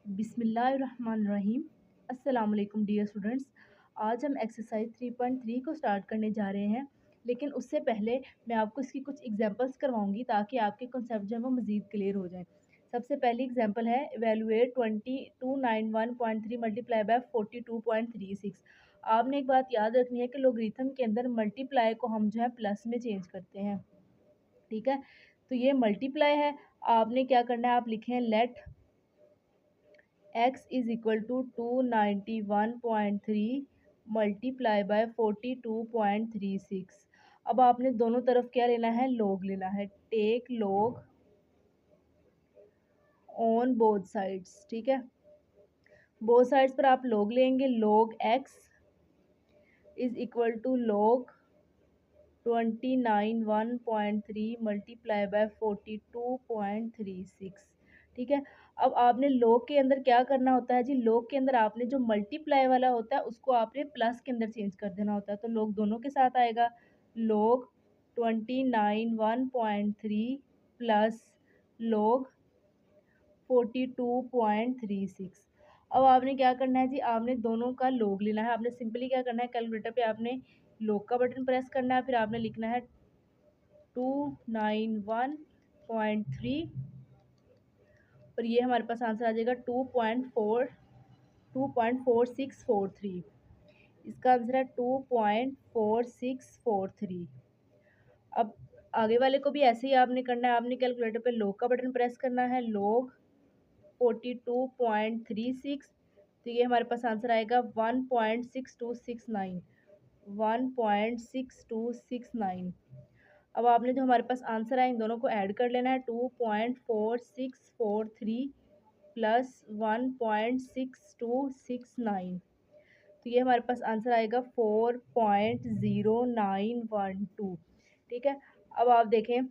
बिस्मिल्लाहिर्रहमानिर्रहीम। अस्सलाम वालेकुम डियर स्टूडेंट्स। आज हम एक्सरसाइज 3.3 को स्टार्ट करने जा रहे हैं, लेकिन उससे पहले मैं आपको इसकी कुछ एग्जांपल्स करवाऊंगी ताकि आपके कॉन्सेप्ट जो है वो मज़ीद क्लियर हो जाएं। सबसे पहली एग्जांपल है इवेलुएट 2291.3 मल्टीप्लाई बाय 42.36। आपने एक बात याद रखनी है कि लोगरिथम के अंदर मल्टीप्लाई को हम जो है प्लस में चेंज करते हैं। ठीक है, तो ये मल्टीप्लाई है। आपने क्या करना है, आप लिखें let x is equal to 291.3 multiply by 42.36। अब आपने दोनों तरफ क्या लेना है, लोग लेना है। टेक लोग ऑन बोथ साइड्स। ठीक है, बोथ साइड्स पर आप लोग लेंगे। लोग x इज़ इक्वल टू लोग 291.3 मल्टीप्लाई बाय 42.36। ठीक है, अब आपने लोग के अंदर क्या करना होता है जी, लोग के अंदर आपने जो मल्टीप्लाई वाला होता है उसको आपने प्लस के अंदर चेंज कर देना होता है। तो लोग दोनों के साथ आएगा, लोग 291.3 प्लस लोग 42.36। अब आपने क्या करना है जी, आपने दोनों का लोग लेना है। आपने सिंपली क्या करना है, कैलकुलेटर पे आपने लोग का बटन प्रेस करना है, फिर आपने लिखना है 291.3 और ये हमारे पास आंसर आ जाएगा 2.4643। इसका आंसर है 2.4643। अब आगे वाले को भी ऐसे ही आपने करना है। आपने कैलकुलेटर पे लोग का बटन प्रेस करना है, लोग 42.36। तो ये हमारे पास आंसर आएगा 1.6269। 1.6269। अब आपने जो हमारे पास आंसर आए इन दोनों को ऐड कर लेना है। 2.4643 प्लस 1.6269। तो ये हमारे पास आंसर आएगा 4.0912। ठीक है, अब आप देखें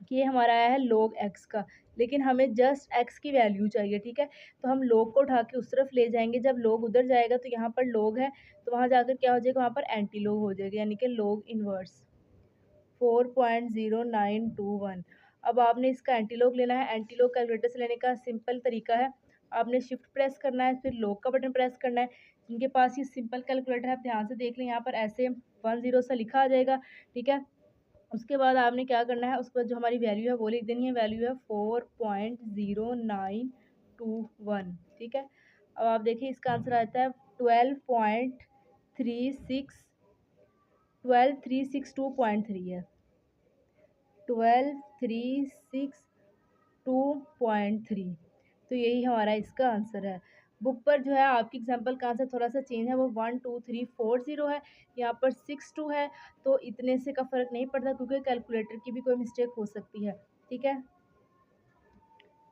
कि ये हमारा आया है लोग एक्स का, लेकिन हमें जस्ट एक्स की वैल्यू चाहिए। ठीक है, तो हम लोग को उठा के उस तरफ ले जाएंगे। जब लोग उधर जाएगा तो यहाँ पर लोग है, तो वहाँ जाकर क्या हो जाएगा, वहाँ पर एंटी लोग हो जाएगा, यानी कि लोग इनवर्स 4.0921। अब आपने इसका एंटीलॉग लेना है। एंटीलॉग कैलकुलेटर से लेने का सिंपल तरीका है, आपने शिफ्ट प्रेस करना है, फिर लॉग का बटन प्रेस करना है। जिनके पास ये सिंपल कैलकुलेटर है आप ध्यान से देख लें, यहाँ पर ऐसे 10 सा लिखा आ जाएगा। ठीक है, उसके बाद आपने क्या करना है, उसके बाद जो हमारी वैल्यू है वो लिख देनी है। वैल्यू है 4.0921। ठीक है, अब आप देखिए इसका आंसर आता है 12.362.3 है। 12.362.3। तो यही हमारा इसका आंसर है। बुक पर जो है आपकी एग्जाम्पल का आंसर थोड़ा सा चेंज है, वो 12340 है, यहाँ पर 62 है। तो इतने से का फ़र्क नहीं पड़ता क्योंकि कैलकुलेटर की भी कोई मिस्टेक हो सकती है। ठीक है,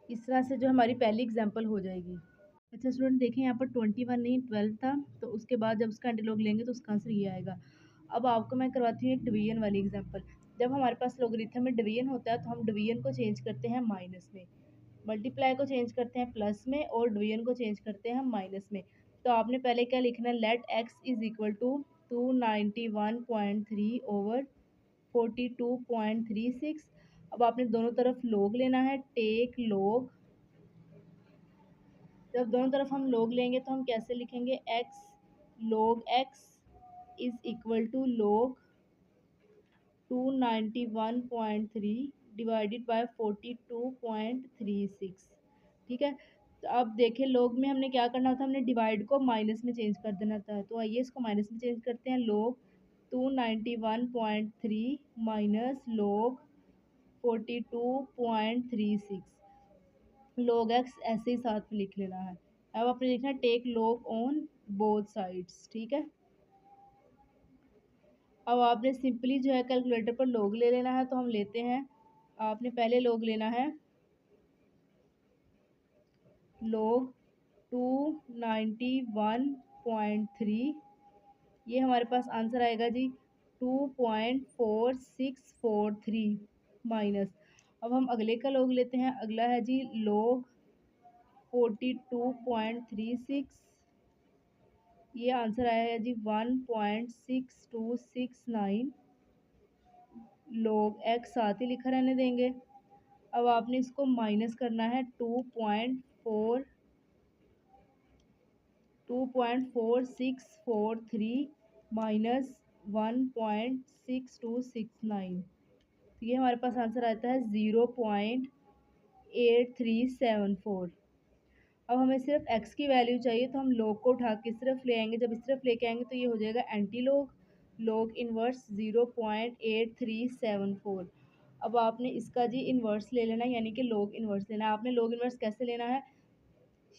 इस तरह से जो हमारी पहली एग्जाम्पल हो जाएगी। अच्छा स्टूडेंट देखें, यहाँ पर 21 नहीं 12 था, तो उसके बाद जब उसका एंटीलॉग लेंगे तो उसका आंसर ये आएगा। अब आपको मैं करवाती हूँ एक डिवीजन वाली एग्जांपल। जब हमारे पास लोगरिथम में डिवीजन होता है तो हम डिवीजन को चेंज करते हैं माइनस में, मल्टीप्लाई को चेंज करते हैं प्लस में और डिवीजन को चेंज करते हैं हम माइनस में। तो आपने पहले क्या लिखना है, let x is equal to 291.3 over 42.36। अब आपने दोनों तरफ लोग लेना है। टेक लोग, जब दोनों तरफ हम लोग लेंगे तो हम कैसे लिखेंगे, एक्स लोग एक्स इज इक्वल टू लोग 291.3 डिवाइडेड बाय 42.36। ठीक है, तो अब देखें लोग में हमने क्या करना था, हमने डिवाइड को माइनस में चेंज कर देना था। तो आइए इसको माइनस में चेंज करते हैं। लोग 291.3 माइनस लोग 42.36। log x ऐसे ही साथ में लिख लेना है। अब आपने लिखना है take log on both sides. ठीक है, अब आपने सिंपली जो है कैलकुलेटर पर log ले लेना है, तो हम लेते हैं। आपने पहले log लेना है, log 291.3। ये हमारे पास आंसर आएगा जी 2.4643 माइनस। अब हम अगले का log लेते हैं। अगला है जी log 42.36। ये आंसर आया है जी 1.6269। log x साथ ही लिखा रहने देंगे। अब आपने इसको माइनस करना है 2.4 2.4643 माइनस 1.6269, तो ये हमारे पास आंसर आता है 0.8374। अब हमें सिर्फ x की वैल्यू चाहिए, तो हम log को उठा के इस तरफ ले आएंगे। जब इस तरफ लेके आएंगे तो ये हो जाएगा एंटी लॉग, log इनवर्स 0.8374। अब आपने इसका जी इन्वर्स ले लेना है, यानी कि log इन्वर्स लेना है। आपने log इन्वर्स कैसे लेना है,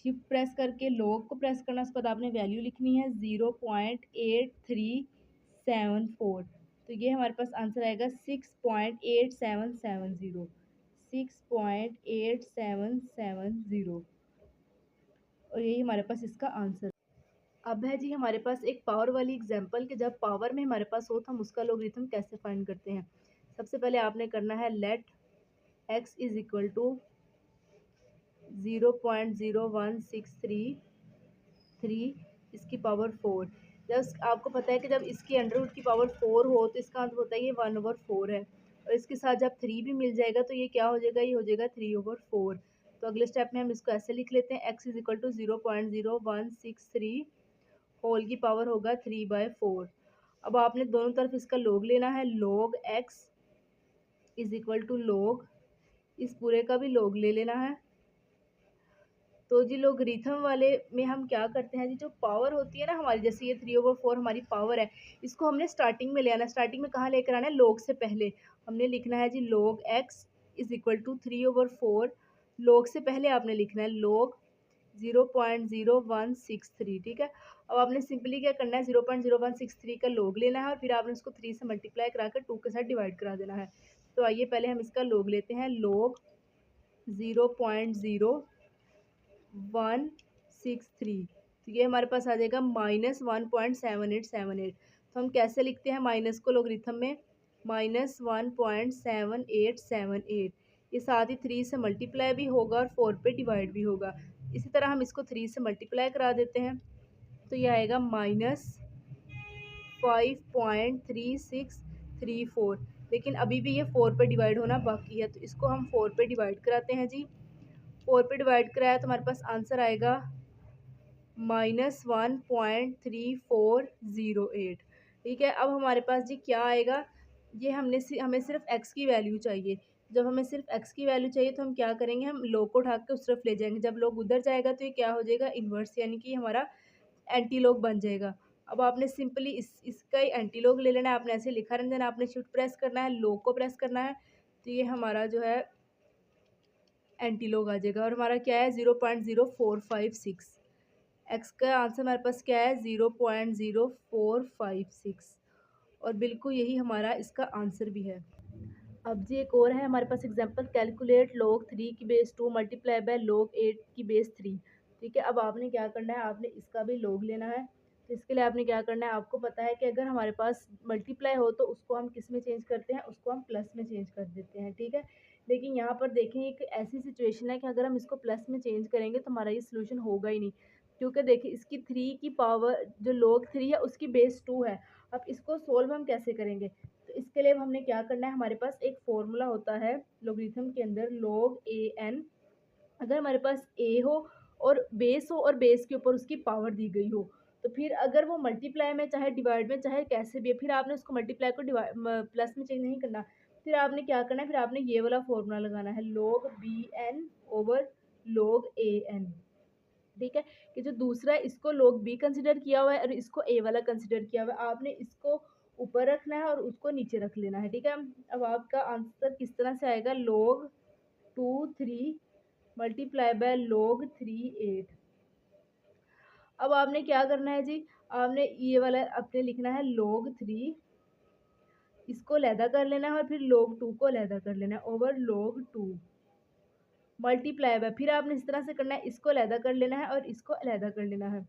शिफ्ट प्रेस करके log को प्रेस करना, उसके बाद आपने वैल्यू लिखनी है 0.8374। तो ये हमारे पास आंसर आएगा 6.8770, 6.8770, और यही हमारे पास इसका आंसर। अब है जी हमारे पास एक पावर वाली एग्जांपल कि जब पावर में हमारे पास हो तो हम उसका लोगरिथम कैसे फाइंड करते हैं। सबसे पहले आपने करना है let x is equal to 0.01633 इसकी पावर 4। जब आपको पता है कि जब इसकी अंडर रूट की पावर 4 हो तो इसका मतलब होता है ये 1/4 है, और इसके साथ जब 3 भी मिल जाएगा तो ये क्या हो जाएगा, ये हो जाएगा 3/4। तो अगले स्टेप में हम इसको ऐसे लिख लेते हैं, x is equal to 0.0163 whole की पावर होगा 3/4। अब आपने दोनों तरफ इसका लोग लेना है, log x is equal to log इस पूरे का भी लोग ले लेना है। तो जी लोगरिथम वाले में हम क्या करते हैं जी, जो पावर होती है ना हमारी, जैसे ये 3/4 हमारी पावर है, इसको हमने स्टार्टिंग में ले आना। स्टार्टिंग में कहाँ लेकर आना है, log से पहले हमने लिखना है जी log x is equal to 3/4। log से पहले आपने लिखना है log 0.0163, ठीक है। अब आपने सिंपली क्या करना है, 0.0163 का log लेना है और फिर आपने उसको 3 से मल्टीप्लाई करा कर 2 के साथ डिवाइड करा देना है। तो आइए पहले हम इसका log लेते हैं, log 0.0163, तो ये हमारे पास आ जाएगा -1.7878। तो हम कैसे लिखते हैं माइनस को लोगरिथम में, -1.7878, ये साथ ही 3 से मल्टीप्लाई भी होगा और 4 पे डिवाइड भी होगा। इसी तरह हम इसको 3 से मल्टीप्लाई करा देते हैं, तो ये आएगा -5.3634, लेकिन अभी भी ये 4 पे डिवाइड होना बाकी है, तो इसको हम 4 पे डिवाइड कराते हैं जी। 4 पे डिवाइड कराया तो हमारे पास आंसर आएगा -1.3408, ठीक है। अब हमारे पास जी क्या आएगा, ये हमें सिर्फ x की वैल्यू चाहिए। जब हमें सिर्फ x की वैल्यू चाहिए तो हम क्या करेंगे, हम log को उठा के उस तरफ ले जाएंगे। जब log उधर जाएगा तो ये क्या हो जाएगा, इन्वर्स, यानी कि हमारा एंटी लॉग बन जाएगा। अब आपने सिंपली इसका ही एंटी लॉग ले लेना है, आपने ऐसे लिखा रहने देना, आपने शिफ्ट प्रेस करना है, log को प्रेस करना है, तो ये हमारा जो है एंटी लॉग आ जाएगा। और हमारा क्या है, 0.0456। एक्स का आंसर हमारे पास क्या है, 0.0456, और बिल्कुल यही हमारा इसका आंसर भी है। अब जी एक और है हमारे पास एग्जांपल, कैलकुलेट log 3 की बेस 2 मल्टीप्लाई बाय log 8 की बेस 3, ठीक है। अब आपने क्या करना है, आपने इसका भी log लेना है। तो इसके लिए आपने क्या करना है, आपको पता है कि अगर हमारे पास मल्टीप्लाई हो तो उसको हम किस में चेंज करते हैं, उसको हम प्लस में चेंज कर देते हैं, ठीक है। लेकिन यहाँ पर देखें एक ऐसी सिचुएशन है कि अगर हम इसको प्लस में चेंज करेंगे तो हमारा ये सोल्यूशन होगा ही नहीं, क्योंकि देखिए इसकी 3 की पावर जो log 3 है उसकी बेस 2 है। अब इसको सोल्व हम कैसे करेंगे, तो इसके लिए हमने क्या करना है, हमारे पास एक फॉर्मूला होता है लोगरिथम के अंदर, log an। अगर हमारे पास a हो और बेस हो और बेस के ऊपर उसकी पावर दी गई हो, तो फिर अगर वो मल्टीप्लाई में चाहे डिवाइड में चाहे कैसे भी है, फिर आपने उसको मल्टीप्लाई को डिवाइड प्लस में चेंज नहीं करना। फिर आपने क्या करना है, फिर आपने ये वाला फॉर्मूला लगाना है, log bn over log an, ठीक है। कि जो दूसरा है इसको log b कंसिडर किया हुआ है और इसको a वाला कंसिडर किया हुआ है, आपने इसको ऊपर रखना है और उसको नीचे रख लेना है, ठीक है। अब आपका आंसर किस तरह से आएगा, log 2 3 मल्टीप्लाई बाय log 3 8। अब आपने क्या करना है जी, आपने ये वाला अपने लिखना है log 3, इसको लैदा कर लेना है और फिर log 2 को लैदा कर लेना है ओवर log 2 मल्टीप्लाई बाय, फिर आपने इस तरह से करना है, इसको लैदा कर लेना है और इसको अलहदा कर लेना है,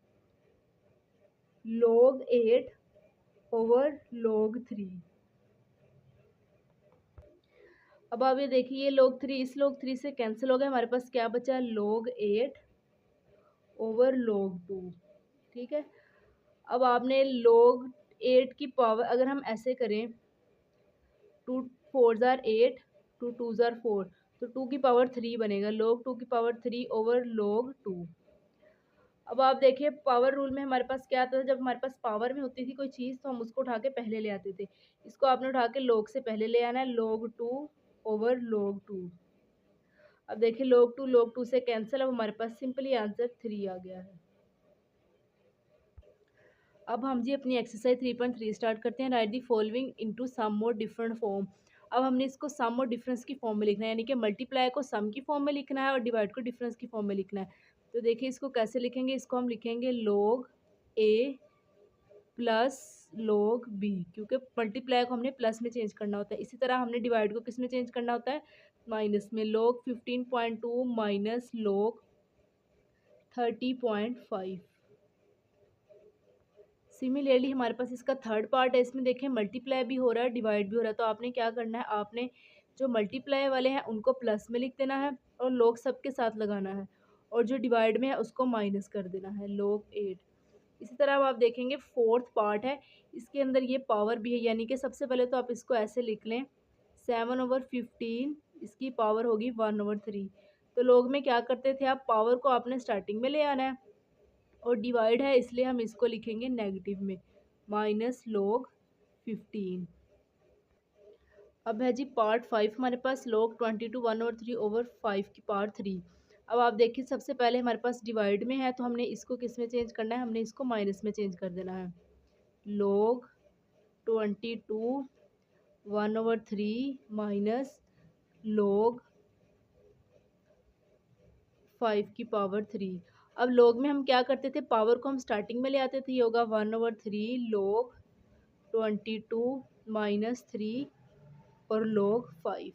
log 8 ओवर log 3। अब आप ये देखिए, ये log 3 इस log 3 से कैंसिल हो गया, हमारे पास क्या बचा, log 8 ओवर log 2, ठीक है। अब आपने log 8 की पावर अगर हम ऐसे करें, 2 4 जार 8, 2 2 जार 4, तो 2 की पावर 3 बनेगा, log 2 की पावर 3 ओवर log 2। अब आप देखिए पावर रूल में हमारे पास क्या आता था, जब हमारे पास पावर में होती थी कोई चीज़ तो हम उसको उठा के पहले ले आते थे। इसको आपने उठा के लॉग से पहले ले आना है, log 2 ओवर log 2। अब देखिए log 2 से कैंसिल, अब हमारे पास सिंपली आंसर 3 आ गया है। अब हम जी अपनी एक्सरसाइज 3.3 स्टार्ट करते हैं। Right the following into some और डिफरेंट फॉर्म। अब हमने इसको सम और डिफरेंस की फॉर्म में लिखना है, यानी कि मल्टीप्लाई को सम की फॉर्म में लिखना है और डिवाइड को डिफरेंस की फॉर्म में लिखना है। तो देखिए इसको कैसे लिखेंगे, इसको हम लिखेंगे log a plus log b, क्योंकि मल्टीप्लाई को हमने प्लस में चेंज करना होता है। इसी तरह हमने डिवाइड को किस में चेंज करना होता है, माइनस में। log 15.2 minus log 30.5। सिमिलरली हमारे पास इसका थर्ड पार्ट है, इसमें देखें मल्टीप्लाई भी हो रहा है डिवाइड भी हो रहा है। तो आपने क्या करना है, आपने जो मल्टीप्लाई वाले हैं उनको प्लस में लिख देना है और log सबके साथ लगाना है, और जो डिवाइड में है उसको माइनस कर देना है, log 8। इसी तरह अब आप देखेंगे फोर्थ पार्ट है, इसके अंदर ये पावर भी है, यानी कि सबसे पहले तो आप इसको ऐसे लिख लें 7/15, इसकी पावर होगी 1/3। तो लोग में क्या करते थे, आप पावर को आपने स्टार्टिंग में ले आना है और डिवाइड है इसलिए हम इसको लिखेंगे नेगेटिव में, -log 15। अब है जी पार्ट 5 हमारे पास, log 22 1/3/5 की पार्ट 3। अब आप देखिए सबसे पहले हमारे पास डिवाइड में है तो हमने इसको किस में चेंज करना है, हमने इसको माइनस में चेंज कर देना है। log 22 1/3 माइनस log 5 की पावर 3। अब log में हम क्या करते थे, पावर को हम स्टार्टिंग में ले आते थे, ये होगा 1/3 log 22 माइनस 3 और log 5।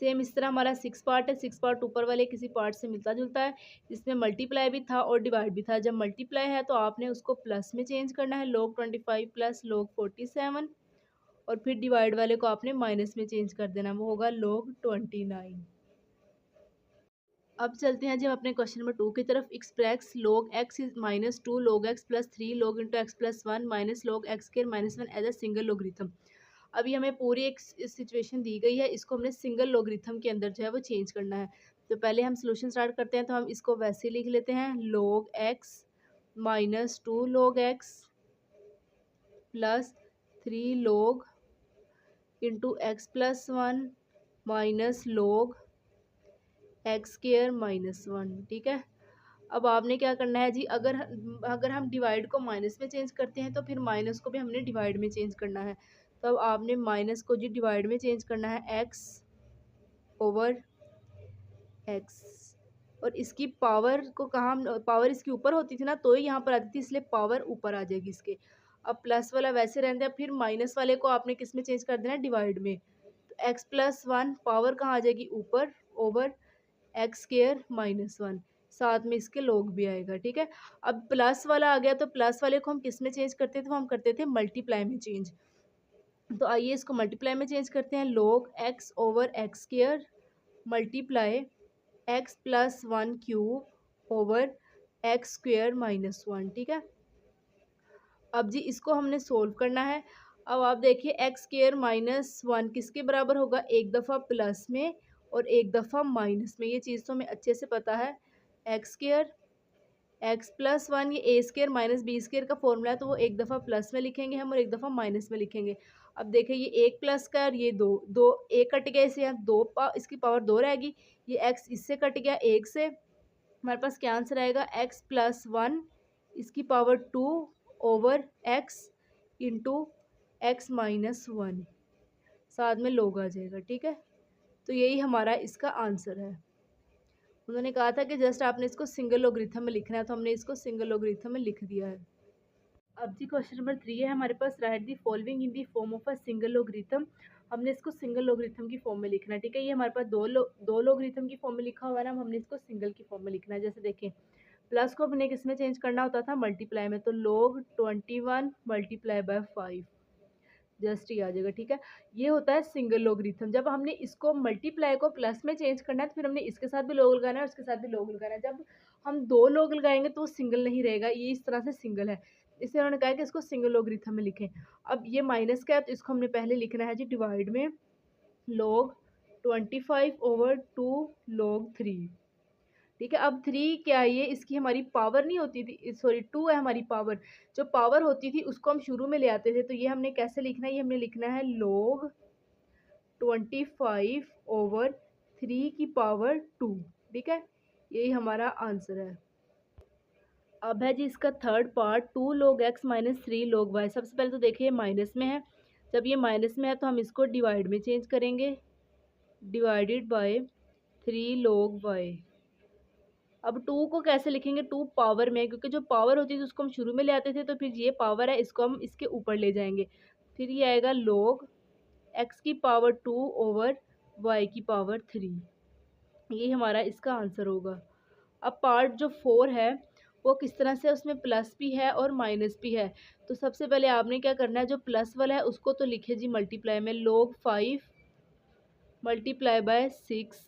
सेम इस तरह हमारा 6 पार्ट है, 6 पार्ट ऊपर वाले किसी पार्ट से मिलता जुलता है, जिसमें मल्टीप्लाई भी था और डिवाइड भी था। जब मल्टीप्लाई है तो आपने उसको प्लस में चेंज करना है, log 25 प्लस log 47, और फिर डिवाइड वाले को आपने माइनस में चेंज कर देना, वो होगा log 29। अब चलते हैं जब अपने क्वेश्चन नंबर 2 की तरफ। Express log x is -2 log x plus 3 log into x plus 1 minus log x square minus 1 as a single logarithm. अभी हमें पूरी एक सिचुएशन दी गई है, इसको हमने सिंगल लोगरिथम के अंदर जो है वो चेंज करना है। तो पहले हम सोल्यूशन स्टार्ट करते हैं, तो हम इसको वैसे लिख लेते हैं, log x -2 log x plus 3 log into x plus 1 minus log x square minus 1। ठीक है, अब आपने क्या करना है जी, अगर हम डिवाइड को माइनस में चेंज करते हैं तो फिर माइनस को भी हमने डिवाइड में चेंज करना है। तो अब आपने माइनस को जी डिवाइड में चेंज करना है, एक्स ओवर एक्स, और इसकी पावर को कहाँ, पावर इसकी ऊपर होती थी ना तो ही यहाँ पर आती थी, इसलिए पावर ऊपर आ जाएगी इसके। अब प्लस वाला वैसे रहने हैं, फिर माइनस वाले को आपने किस में चेंज कर देना है, डिवाइड में। तो एक्स प्लस 1 पावर कहाँ आ जाएगी, ऊपर, ओवर एक्स स्क्वायर माइनस 1, साथ में इसके log भी आएगा। ठीक है, अब प्लस वाला आ गया तो प्लस वाले को हम किस में चेंज करते थे, वो हम करते थे मल्टीप्लाई में चेंज। तो आइए इसको मल्टीप्लाई में चेंज करते हैं, log x over x square multiply x plus 1 cube over x square minus 1। ठीक है, अब जी इसको हमने सोल्व करना है। अब आप देखिए एक्स स्क्वायर माइनस 1 किसके बराबर होगा, एक दफ़ा प्लस में और एक दफ़ा माइनस में, ये चीज़ तो हमें अच्छे से पता है। एक्स स्क्वायर एक्स प्लस 1, ये ए स्क्वायर माइनस बी स्क्वायर का फॉर्मूला है, तो वो एक दफ़ा प्लस में लिखेंगे हम और एक दफ़ा माइनस में लिखेंगे। अब देखिए ये एक प्लस का और ये दो, दो एक कट गया, इसे यहाँ इसकी पावर 2 रहेगी, ये एक्स इससे कट गया एक से, हमारे पास क्या आंसर आएगा, एक्स प्लस 1 इसकी power 2 over x into x minus 1, साथ में log आ जाएगा। ठीक है, तो यही हमारा इसका आंसर है। उन्होंने कहा था कि जस्ट आपने इसको सिंगल लोगरिथम में लिखना है, तो हमने इसको सिंगल लोगरिथम में लिख दिया है। अब जी क्वेश्चन नंबर 3 है हमारे पास, write the following in the form of a single logarithm. हमने इसको सिंगल लोगरिथम की फॉर्म में लिखना है। ठीक है, ये हमारे पास दो लोगरिथम की फॉर्म में लिखा हुआ है ना, हमने इसको सिंगल की फॉर्म में लिखना है। जैसे देखें प्लस को हमने किस में चेंज करना होता था, मल्टीप्लाई में, तो log 21 मल्टीप्लाई बाय 5, जस्ट ही आ जाएगा। ठीक है, ये होता है सिंगल लोगरिथम। जब हमने इसको मल्टीप्लाई को प्लस में चेंज करना है तो फिर हमने इसके साथ भी log लगाना है और इसके साथ भी log लगाना है। जब हम दो log लगाएंगे तो वो सिंगल नहीं रहेगा, ये इस तरह से सिंगल है, इसलिए उन्होंने कहा कि इसको सिंगल लोगरिथम में लिखें। अब ये माइनस का है तो इसको हमने पहले लिखना है जी डिवाइड में, log 25 ओवर 2 log 3। ठीक है। अब 3 क्या है, ये इसकी हमारी पावर नहीं होती थी, सॉरी 2 है हमारी पावर। जो पावर होती थी उसको हम शुरू में ले आते थे, तो ये हमने कैसे लिखना है, ये हमने लिखना है log 25 ओवर 3 की पावर 2। ठीक है, यही हमारा आंसर है। अब है जी इसका third part, 2 log x minus 3 log y। सबसे पहले तो देखिए माइनस में है, जब ये माइनस में है तो हम इसको डिवाइड में चेंज करेंगे, डिवाइडेड बाय 3 log y। अब 2 को कैसे लिखेंगे, 2 पावर में, क्योंकि जो पावर होती थी उसको हम शुरू में ले आते थे, तो फिर ये पावर है इसको हम इसके ऊपर ले जाएंगे, फिर ये आएगा log x की पावर 2 ओवर y की पावर 3। ये हमारा इसका आंसर होगा। अब पार्ट जो 4 है वो किस तरह से, उसमें प्लस भी है और माइनस भी है। तो सबसे पहले आपने क्या करना है, जो प्लस वाला है उसको तो लिखे जी मल्टीप्लाई में, log 5 मल्टीप्लाई बाय 6,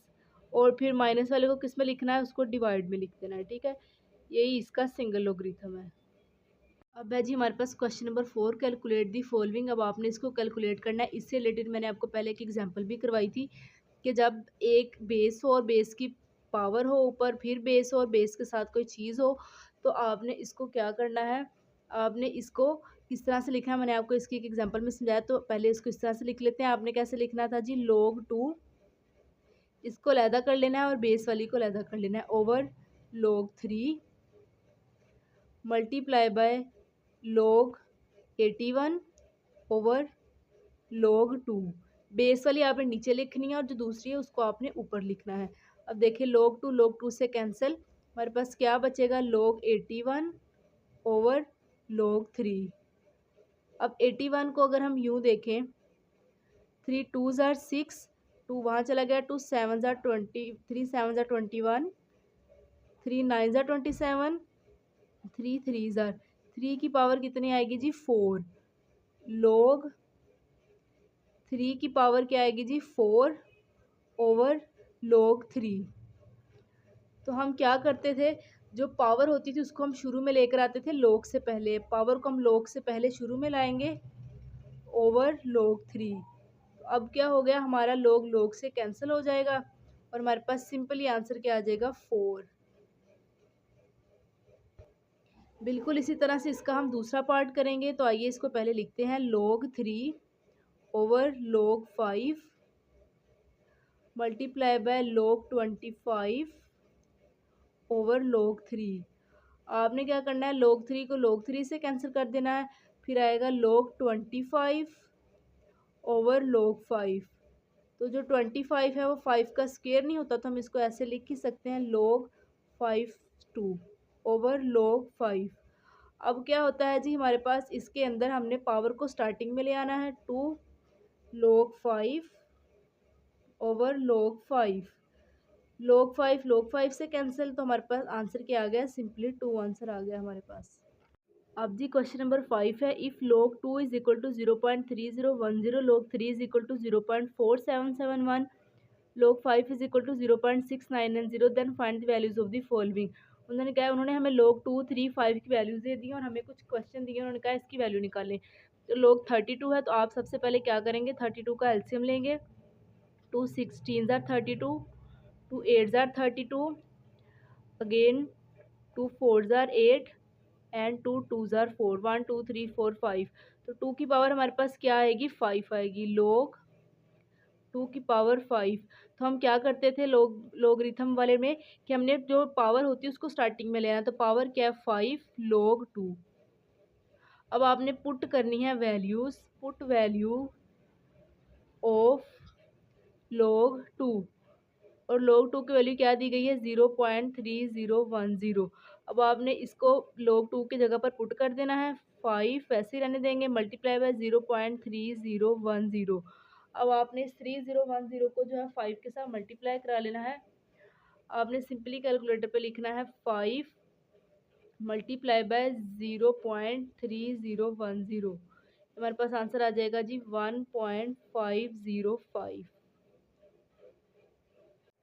और फिर माइनस वाले को किस में लिखना है, उसको डिवाइड में लिख देना है। ठीक है, यही इसका सिंगल लोगरिथम है। अब है जी हमारे पास question number 4, calculate the following. अब आपने इसको कैलकुलेट करना है। इससे रिलेटेड मैंने आपको पहले एक एग्जांपल भी करवाई थी कि जब एक बेस हो और बेस की पावर हो ऊपर, फिर बेस हो और बेस के साथ कोई चीज़ हो, तो आपने इसको क्या करना है, आपने इसको किस तरह से लिखना है, मैंने आपको इसकी एक एग्जांपल में समझाया। तो पहले इसको इस तरह से लिख लेते हैं। आपने कैसे लिखना था जी, log 2, इसको अलहदा कर लेना है और बेस वाली को अलहदा कर लेना है, over log 3 multiply by log 81 over log 2। Base वाली आपने नीचे लिखनी है और जो दूसरी है उसको आपने ऊपर लिखना है। अब देखिए log 2 से कैंसिल, हमारे पास क्या बचेगा, log 81 ओवर log 3। अब 81 को अगर हम यूँ देखें, 3 2 ज़ार 6, 2 वहाँ चला गया, 2 7 ज़ार 20, 3 7 ज़ार 21, 3 9 ज़ार 27, 3 3 ज़ार, 3 की पावर कितनी आएगी जी, 4। log 3 की पावर क्या आएगी जी, 4 ओवर log 3। तो हम क्या करते थे, जो पावर होती थी उसको हम शुरू में लेकर आते थे log से पहले, पावर को हम log से पहले शुरू में लाएंगे ओवर log 3। तो अब क्या हो गया, हमारा log से कैंसिल हो जाएगा और हमारे पास सिंपली आंसर क्या आ जाएगा, 4। बिल्कुल इसी तरह से इसका हम दूसरा पार्ट करेंगे। तो आइए इसको पहले लिखते हैं, log 3 over log 5 multiply by log 25 over log 3। आपने क्या करना है, log 3 को log 3 से कैंसिल कर देना है, फिर आएगा log 25 ओवर log 5। तो जो 25 है वो 5 का स्क्वायर नहीं होता, तो हम इसको ऐसे लिख ही सकते हैं, log 5 2 ओवर log 5। अब क्या होता है जी, हमारे पास इसके अंदर हमने पावर को स्टार्टिंग में ले आना है, 2 log 5 ओवर log 5। log 5 से कैंसिल, तो हमारे पास आंसर क्या आ गया, सिंपली 2 आंसर आ गया हमारे पास। अब जी क्वेश्चन नंबर 5 है, if log 2 is equal to 0.3010, log 3 is equal to 0.4771, log 5 is equal to 0.6990, then find the values of the following. उन्होंने कहा, उन्होंने हमें log 2 3 5 की वैल्यूज दे दी और हमें कुछ क्वेश्चन दिए, उन्होंने कहा इसकी वैल्यू निकालें। तो log 32 है, तो आप सबसे पहले क्या करेंगे, 32 का एलसीएम लेंगे, 2 16 ज़ार 32, 2 8 ज़ार 32, अगेन 2 4 ज़ार 8 एंड 2 2 ज़ार 4, 1 2 3 4 5। तो 2 की पावर हमारे पास क्या आएगी, 5 आएगी, log 2 की पावर 5। तो हम क्या करते थे लोगरिथम वाले में, कि हमने जो पावर होती है उसको स्टार्टिंग में लेना, तो पावर क्या है, 5 log 2। अब आपने पुट करनी है values, put value of log 2, और log 2 की वैल्यू क्या दी गई है, 0.3010। अब आपने इसको log 2 की जगह पर पुट कर देना है, 5 वैसे ही रहने देंगे, मल्टीप्लाई बाय 0.3010। अब आपने इस 3010 को जो है 5 के साथ मल्टीप्लाई करा लेना है। आपने सिंपली कैलकुलेटर पे लिखना है, 5 मल्टीप्लाई बाय 0.3010, हमारे पास आंसर आ जाएगा जी 1.505।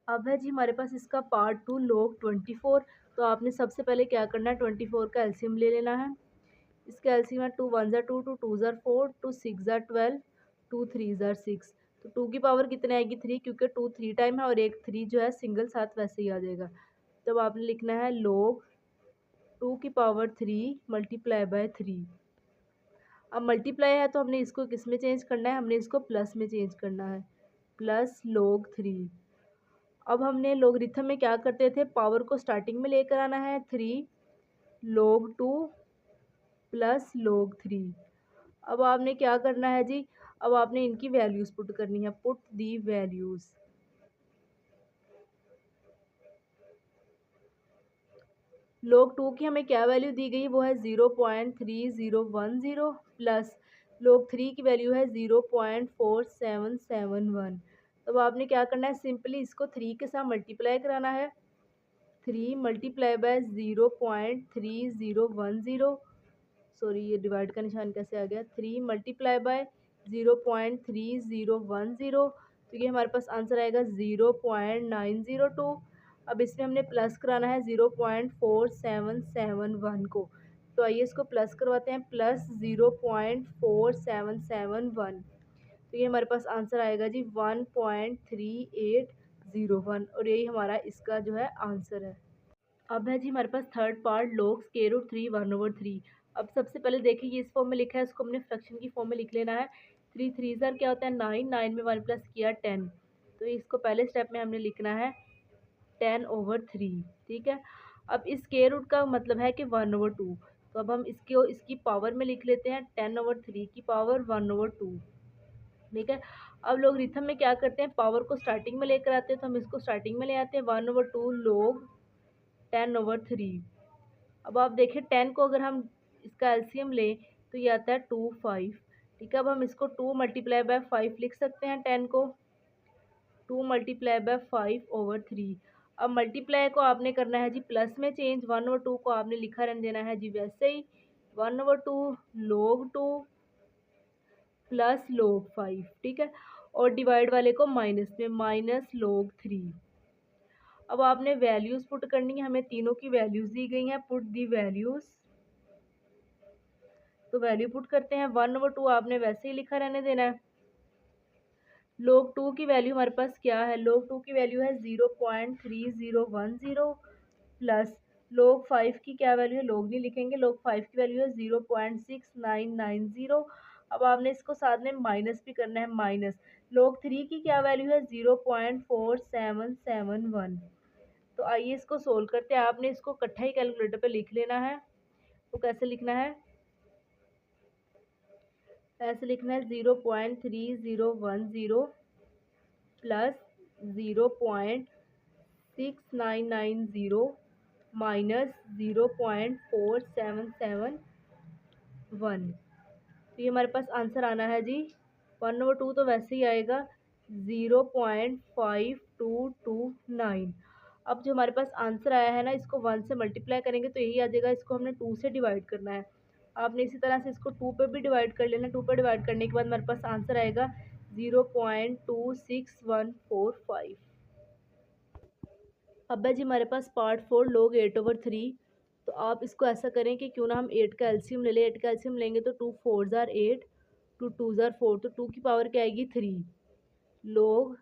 अब है जी हमारे पास इसका पार्ट 2, log 24। तो आपने सबसे पहले क्या करना है, 24 का एलसीएम ले लेना है। इसका एलसीएम है, 2 1 ज़ार 2, 2 2 ज़ार 4, 2 6 ज़ार 12, 2 3 ज़ार 6। तो 2 की पावर कितने आएगी, 3, क्योंकि 2 3 टाइम है और एक 3 जो है सिंगल साथ वैसे ही आ जाएगा। तब आपने लिखना है log 2 की पावर 3 मल्टीप्लाई बाय 3। अब मल्टीप्लाई है तो हमने इसको किस में चेंज करना है, हमने इसको प्लस में चेंज करना है, प्लस log 3। अब हमने लोगरिथम में क्या करते थे, पावर को स्टार्टिंग में लेकर आना है, 3 log 2 प्लस log 3। अब आपने क्या करना है जी, अब आपने इनकी वैल्यूज़ पुट करनी है, पुट दी वैल्यूज़। log 2 की हमें क्या वैल्यू दी गई, वो है 0.3010 प्लस log 3 की वैल्यू है 0.4771। तो आपने क्या करना है, सिंपली इसको 3 के साथ मल्टीप्लाई कराना है, 3 मल्टीप्लाई बाय 0.3010, सॉरी ये डिवाइड का निशान कैसे आ गया, 3 मल्टीप्लाई बाय 0.3010, तो ये हमारे पास आंसर आएगा 0.902। अब इसमें हमने प्लस कराना है 0.4771 को, तो आइए इसको प्लस करवाते हैं, प्लस 0.4771, तो ये हमारे पास आंसर आएगा जी 1.3801, और यही हमारा इसका जो है आंसर है। अब है जी हमारे पास third part, log square root 3 1/3। अब सबसे पहले देखिए ये इस फॉर्म में लिखा है, इसको हमने फ्रैक्शन की फॉर्म में लिख लेना है। 3 3 ज़र क्या होता है 9, 9 में 1 प्लस किया 10, तो इसको पहले स्टेप में हमने लिखना है 10/3, ठीक है। अब इस स्क्वायर रूट का मतलब है कि 1/2, तो अब हम इसकी पावर में लिख लेते हैं 10/3 की पावर 1/2, ठीक है। अब लोग रिथम में क्या करते हैं, पावर को स्टार्टिंग में लेकर आते हैं, तो हम इसको स्टार्टिंग में ले आते हैं, 1/2 log 10/3। अब आप देखें 10 को अगर हम इसका एलसीएम लें तो ये आता है 2 5, ठीक है। अब हम इसको 2 मल्टीप्लाई बाय 5 लिख सकते हैं, 10 को 2 मल्टीप्लाई बाय 5/3। अब मल्टीप्लाई को आपने करना है जी प्लस में चेंज, 1/2 को आपने लिखा रहने देना है जी वैसे ही, 1/2 log 2 प्लस log 5, ठीक है। और डिवाइड वाले को माइनस में, माइनस log 3। अब आपने वैल्यूज़ पुट करनी है, हमें तीनों की वैल्यूज़ दी गई हैं, पुट दी वैल्यूज़, तो वैल्यू पुट करते हैं, 1/2 आपने वैसे ही लिखा रहने देना है। log 2 की वैल्यू हमारे पास क्या है, log 2 की वैल्यू है 0.3010 प्लस log 5 की क्या वैल्यू है, log नहीं लिखेंगे, log 5 की वैल्यू है 0.6990। अब आपने इसको साथ में माइनस भी करना है, माइनस log 3 की क्या वैल्यू है 0.4771। तो आइए इसको सोल्व करते हैं, आपने इसको इकट्ठा ही कैलकुलेटर पे लिख लेना है। तो कैसे लिखना है, ऐसे लिखना है 0.3010 प्लस 0.6990 माइनस 0.4771, तो ये हमारे पास आंसर आना है जी 1/2, तो वैसे ही आएगा 0.5229। अब जो हमारे पास आंसर आया है ना, इसको 1 से मल्टीप्लाई करेंगे तो यही आ जाएगा, इसको हमने 2 से डिवाइड करना है। आपने इसी तरह से इसको 2 पे भी डिवाइड कर लेना, 2 पे डिवाइड करने के बाद हमारे पास आंसर आएगा 0.26145। अब है जी हमारे पास पार्ट 4, log 8/3। तो आप इसको ऐसा करें कि क्यों ना हम 8 का एलसीएम ले लें, 8 का एलसीएम लेंगे तो 2 4 ज़ार 8, 2 2 ज़ार 4, तो 2 की पावर क्या आएगी 3, log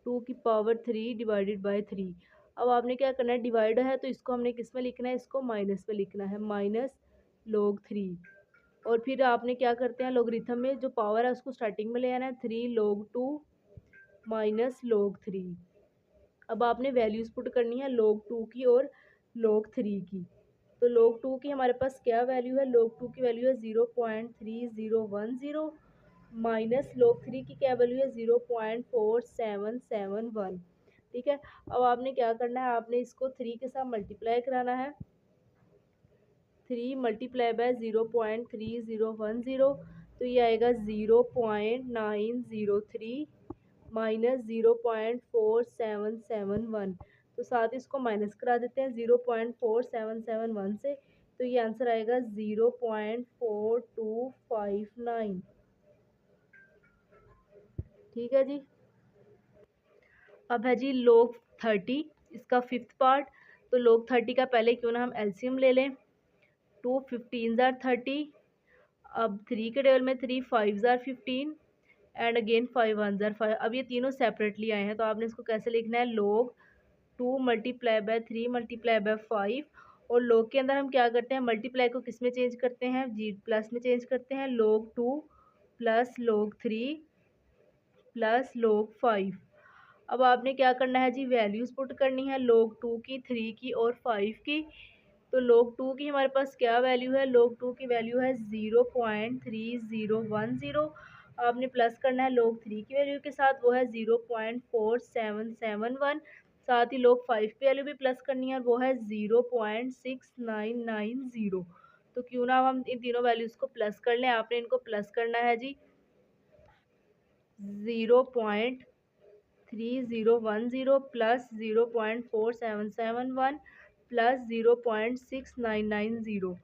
2 की पावर 3 डिवाइडेड बाय 3। अब आपने क्या करना है, डिवाइड है तो इसको हमने किस में लिखना है, इसको माइनस में लिखना है, माइनस log 3। और फिर आपने क्या करते हैं, लोगरिथम में जो पावर है उसको स्टार्टिंग में ले आना है, 3 log 2 माइनस log 3। अब आपने वैल्यूज़ पुट करनी है log 2 की और log 3 की। तो log 2 की हमारे पास क्या वैल्यू है, log 2 की वैल्यू है 0.3010 माइनस log 3 की क्या वैल्यू है 0.4771, ठीक है। अब आपने क्या करना है, आपने इसको 3 के साथ मल्टीप्लाई कराना है, 3 मल्टीप्लाई बाय 0.3010, तो ये आएगा 0.903 माइनस 0.4771, तो साथ ही इसको माइनस करा देते हैं 0.4771 से, तो ये आंसर आएगा 0.4259, ठीक है जी। अब है जी log 30, इसका फिफ्थ पार्ट। तो log 30 का पहले क्यों ना हम एलसीएम ले लें, 2 15 ज़ार 30, अब 3 के टेबल में 3 5 ज़ार 15 एंड अगेन 5 1 ज़ार 5। अब ये तीनों सेपरेटली आए हैं, तो आपने इसको कैसे लिखना है, log 2 multiply by 3 multiply by 5 और log के अंदर हम क्या करते हैं, मल्टीप्लाई को किस में चेंज करते हैं, जी प्लस में चेंज करते हैं, log 2 plus log 3 plus log 5। अब आपने क्या करना है जी, वैल्यूज़ पुट करनी है log 2 की, 3 की और 5 की। तो log 2 की हमारे पास क्या वैल्यू है, log 2 की वैल्यू है 0.3010। आपने प्लस करना है log 3 की वैल्यू के साथ, वो है 0.4771। साथ ही log 5 की वैल्यू भी प्लस करनी है और वो है 0.6990। तो क्यों ना हम इन तीनों वैल्यूज़ को प्लस कर लें। आपने इनको प्लस करना है जी 0.3010 प्लस 0.4771 प्लस 0.6990।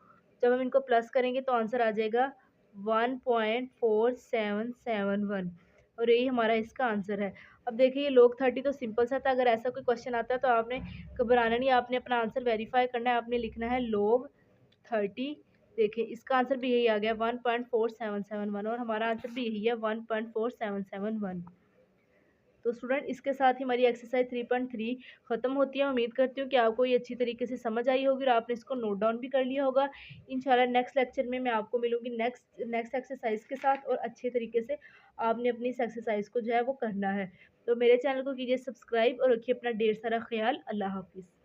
जब हम इनको प्लस करेंगे तो आंसर आ जाएगा 1.4771 और यही हमारा इसका आंसर है। अब देखिए ये log 30 तो सिंपल सा था। अगर ऐसा कोई क्वेश्चन आता है तो आपने घबराना नहीं, आपने अपना आंसर वेरीफाई करना है। आपने लिखना है log 30। देखिए इसका आंसर भी यही आ गया 1.4771 और हमारा आंसर भी यही है 1.4771। तो स्टूडेंट इसके साथ ही हमारी एक्सरसाइज 3.3 ख़त्म होती है। उम्मीद करती हूँ कि आपको ये अच्छी तरीके से समझ आई होगी और आपने इसको नोट डाउन भी कर लिया होगा। इंशाल्लाह नेक्स्ट लेक्चर में मैं आपको मिलूँगी नेक्स्ट एक्सरसाइज के साथ और अच्छे तरीके से आपने अपनी इस एक्सरसाइज को जो है वो करना है। तो मेरे चैनल को कीजिए सब्सक्राइब और रखिए अपना ढेर सारा ख्याल। अल्लाह हाफिज़।